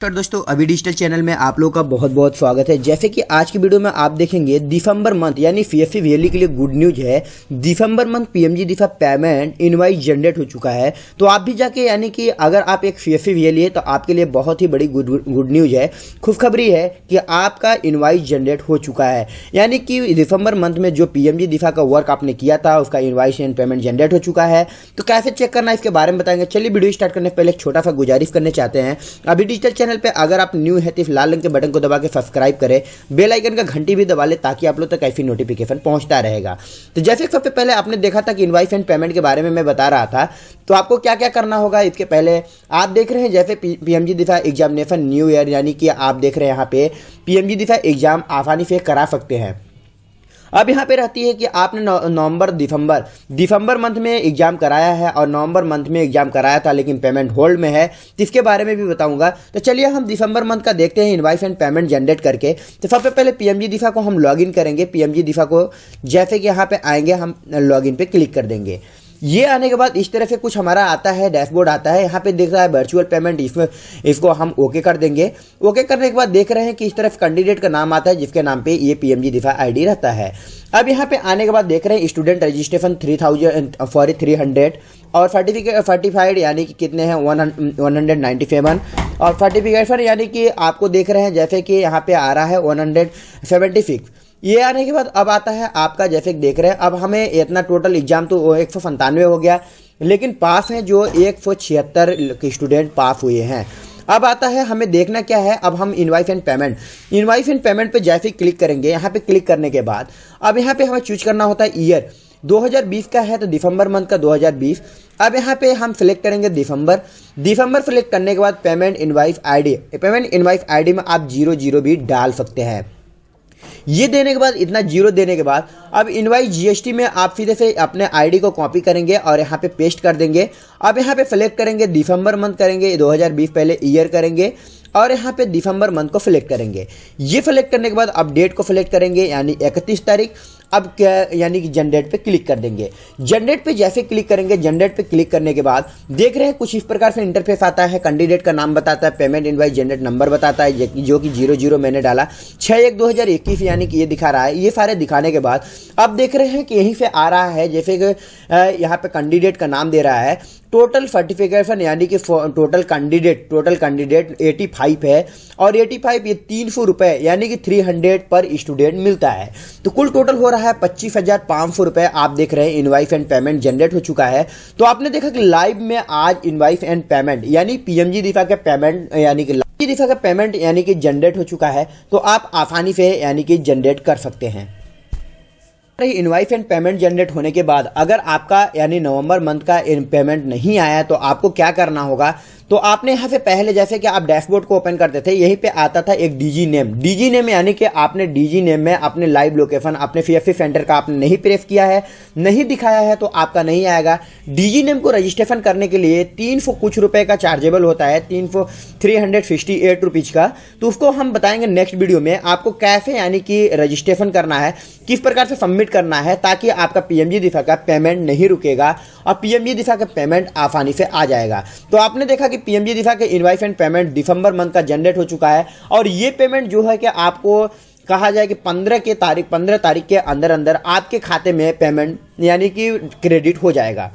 नमस्कार दोस्तों, अभी डिजिटल चैनल में आप लोगों का बहुत बहुत स्वागत है। जैसे कि आज की वीडियो में आप देखेंगे दिसंबर मंथ यानी पीएफपी वीएलई के लिए गुड न्यूज है। दिसंबर मंथ पीएमजी दिफा पेमेंट इनवाइस जनरेट हो चुका है। तो आप भी जाके यानी कि अगर आप एक पीएफपी वीएलई है तो आपके लिए बहुत ही बड़ी गुड न्यूज है, खुशखबरी है कि आपका इनवाइस जनरेट हो चुका है। यानी कि दिसंबर मंथ में जो पीएमजी दिफा का वर्क आपने किया था उसका इनवाइस एंड पेमेंट जनरेट हो चुका है। तो कैसे चेक करना है इसके बारे में बताएंगे। चलिए वीडियो स्टार्ट करने से पहले एक छोटा सा गुजारिश करने चाहते हैं। अभी डिजिटल चैनल पे अगर आप न्यू है तो इस लाल रंग के बटन को दबा के सब्सक्राइब करें, बेल आइकन का घंटी भी दबा ले ताकि आप लोग तक ऐसी नोटिफिकेशन पहुंचता रहेगा। तो जैसे सबसे पहले आपने देखा था कि इनवाइस एंड पेमेंट के बारे में मैं बता रहा था, तो आपको क्या क्या करना होगा। इसके पहले आप देख रहे हैं जैसे पीएमजी दिफा एग्जामिनेशन न्यू ईयर, यानी कि आप देख रहे हैं यहाँ पे पीएमजी दिफा एग्जाम आसानी से करा सकते हैं। अब यहाँ पे रहती है कि आपने नवंबर दिसंबर मंथ में एग्जाम कराया है और नवंबर मंथ में एग्जाम कराया था लेकिन पेमेंट होल्ड में है, तो इसके बारे में भी बताऊंगा। तो चलिए हम दिसंबर मंथ का देखते हैं इनवाइस एंड पेमेंट जनरेट करके। तो सबसे पहले पीएमजी दिफा को हम लॉगिन करेंगे। पीएमजी दिफा को जैसे कि यहाँ पे आएंगे हम लॉगिन पे क्लिक कर देंगे। ये आने के बाद इस तरह से कुछ हमारा आता है, डैशबोर्ड आता है। यहाँ पे देख रहा है वर्चुअल पेमेंट, इसको हम ओके कर देंगे। ओके करने के बाद देख रहे हैं कि इस तरफ कैंडिडेट का नाम आता है जिसके नाम पे ये पीएमजी दिफा आईडी रहता है। अब यहाँ पे आने के बाद देख रहे हैं स्टूडेंट रजिस्ट्रेशन 300 और सर्टिफाइड यानी कि कितने हैं 197 और सर्टिफिकेशन यानी कि आपको देख रहे हैं जैसे कि यहाँ पे आ रहा है 176। ये आने के बाद अब आता है आपका, जैसे देख रहे हैं अब हमें इतना टोटल एग्जाम तो 197 हो गया, लेकिन पास हैं जो 176 स्टूडेंट पास हुए हैं। अब आता है हमें देखना क्या है। अब हम इनवाइस एंड पेमेंट पे जैसे ही क्लिक करेंगे, यहाँ पे क्लिक करने के बाद अब यहाँ पे हमें चूज करना होता है ईयर 2020 का है तो दिसंबर मंथ का 2020। अब यहाँ पे हम सिलेक्ट करेंगे दिसंबर सिलेक्ट करने के बाद पेमेंट इनवाइस आईडी में आप 00 भी डाल सकते हैं। ये देने के बाद इतना 0 देने के बाद अब इनवाइस जीएसटी में आप सीधे से अपने आईडी को कॉपी करेंगे और यहाँ पे पेस्ट कर देंगे। अब यहाँ पे सिलेक्ट करेंगे दिसंबर मंथ करेंगे 2020, पहले ईयर करेंगे और यहाँ पे दिसंबर मंथ को सिलेक्ट करेंगे। ये सिलेक्ट करने के बाद अब डेट को सिलेक्ट करेंगे यानी 31 तारीख। अब क्या यानी कि जनरेट पे क्लिक कर देंगे। जनरेट पे जैसे क्लिक करेंगे, जनरेट पे क्लिक करने के बाद देख रहे हैं कुछ इस प्रकार से इंटरफेस आता है। कैंडिडेट का नाम बताता है, पेमेंट इनवाइस जनरेट नंबर बताता है जो कि 00 मैंने डाला, 6/1/2021 यानी कि ये दिखा रहा है। ये सारे दिखाने के बाद अब देख रहे हैं कि यहीं से आ रहा है जैसे कि यहाँ पे कैंडिडेट का नाम दे रहा है, टोटल सर्टिफिकेशन यानी कि टोटल कैंडिडेट 85 है और 85 ये 300 रुपए यानी कि 300 पर स्टूडेंट मिलता है। तो कुल टोटल हो रहा है 25,500 रुपए। आप देख रहे हैं इनवाइस एंड पेमेंट जनरेट हो चुका है। तो आपने देखा कि लाइव में आज इनवाइस एंड पेमेंट यानी पीएमजी दिफा के पेमेंट यानी कि जनरेट हो चुका है। तो आप आसानी से यानी कि जनरेट कर सकते हैं। इनवाइस एंड पेमेंट जनरेट होने के बाद अगर आपका यानी नवंबर मंथ का पेमेंट नहीं आया तो आपको क्या करना होगा। तो आपने यहाँ से पहले जैसे कि आप डैशबोर्ड को ओपन करते थे, यहीं पे आता था एक डीजी नेम यानी कि आपने डीजी नेम में अपने लाइव लोकेशन अपने पीएफपी सेंटर का आपने नहीं प्रेस किया है, नहीं दिखाया है तो आपका नहीं आएगा। डीजी नेम को रजिस्ट्रेशन करने के लिए 300 कुछ रुपए का चार्जेबल होता है, 368 रुपीज का। तो उसको हम बताएंगे नेक्स्ट वीडियो में आपको कैसे यानी कि रजिस्ट्रेशन करना है, किस प्रकार से सबमिट करना है ताकि आपका पीएमजी दिफा का पेमेंट नहीं रुकेगा और पीएमजी दिफा का पेमेंट आसानी से आ जाएगा। तो आपने देखा कि पीएमजी दिफा के invoice and payment December month का जनरेट हो चुका है और ये पेमेंट जो है कि आपको कहा जाए कि 15 तारीख के अंदर आपके खाते में पेमेंट यानी कि क्रेडिट हो जाएगा।